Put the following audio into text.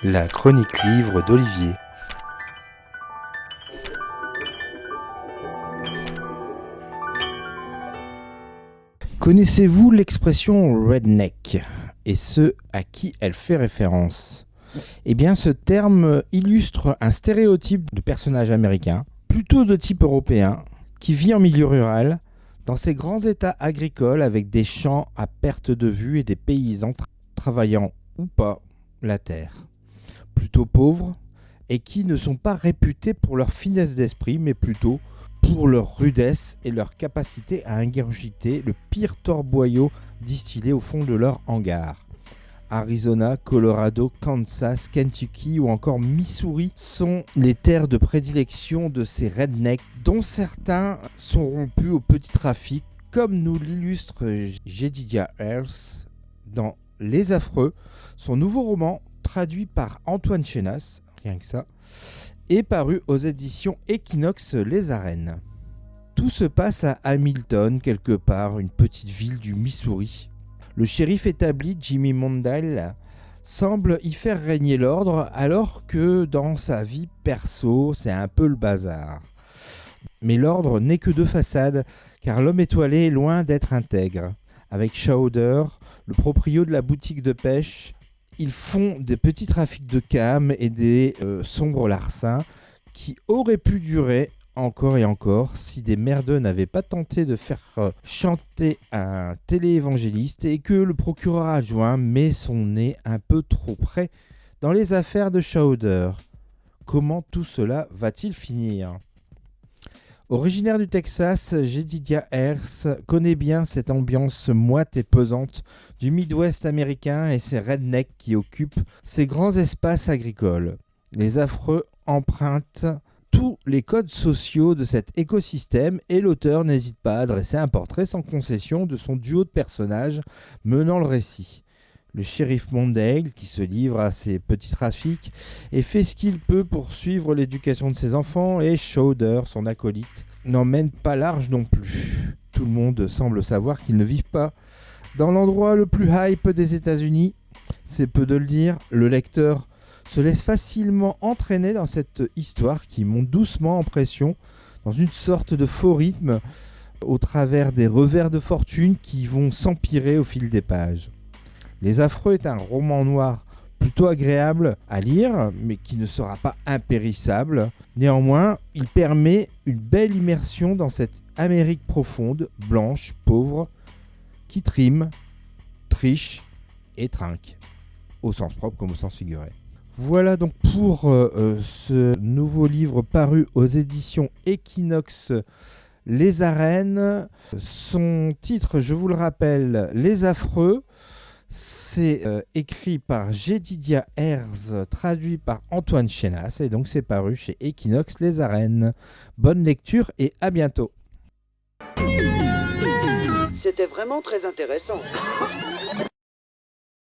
La chronique livre d'Olivier. Connaissez-vous l'expression redneck et ce à qui elle fait référence ? Eh bien, ce terme illustre un stéréotype de personnage américain, plutôt de type européen, qui vit en milieu rural, dans ces grands états agricoles avec des champs à perte de vue et des paysans travaillant ou pas la terre. Plutôt pauvres et qui ne sont pas réputés pour leur finesse d'esprit, mais plutôt pour leur rudesse et leur capacité à ingurgiter le pire torboyau distillé au fond de leur hangar. Arizona, Colorado, Kansas, Kentucky ou encore Missouri sont les terres de prédilection de ces rednecks, dont certains sont rompus au petit trafic, comme nous l'illustre Jedediah Ayers dans Les Affreux, son nouveau roman traduit par Antoine Chénas, rien que ça, et paru aux éditions Equinox Les Arènes. Tout se passe à Hamilton, quelque part, une petite ville du Missouri. Le shérif établi, Jimmy Mondale, semble y faire régner l'ordre, alors que dans sa vie perso, c'est un peu le bazar. Mais l'ordre n'est que de façade, car l'homme étoilé est loin d'être intègre. Avec Chowder, le proprio de la boutique de pêche, ils font des petits trafics de cam et des sombres larcins qui auraient pu durer encore et encore si des merdeux n'avaient pas tenté de faire chanter un téléévangéliste et que le procureur adjoint met son nez un peu trop près dans les affaires de Chowder. Comment tout cela va-t-il finir ? Originaire du Texas, Jedediah Ayers connaît bien cette ambiance moite et pesante du Midwest américain et ses rednecks qui occupent ces grands espaces agricoles. Les Affreux empruntent tous les codes sociaux de cet écosystème et l'auteur n'hésite pas à adresser un portrait sans concession de son duo de personnages menant le récit. Le shérif Mondale, qui se livre à ses petits trafics et fait ce qu'il peut pour suivre l'éducation de ses enfants, et Chowder, son acolyte, n'emmène pas large non plus. Tout le monde semble savoir qu'ils ne vivent pas dans l'endroit le plus hype des États-Unis. C'est peu de le dire, le lecteur se laisse facilement entraîner dans cette histoire qui monte doucement en pression, dans une sorte de faux rythme, au travers des revers de fortune qui vont s'empirer au fil des pages. Les Affreux est un roman noir plutôt agréable à lire, mais qui ne sera pas impérissable. Néanmoins, il permet une belle immersion dans cette Amérique profonde, blanche, pauvre, qui trime, triche et trinque, au sens propre comme au sens figuré. Voilà donc pour ce nouveau livre paru aux éditions Equinox Les Arènes. Son titre, je vous le rappelle, Les Affreux. C'est écrit par Jedediah Ayers, traduit par Antoine Chénas, et donc c'est paru chez Equinox Les Arènes. Bonne lecture et à bientôt. C'était vraiment très intéressant.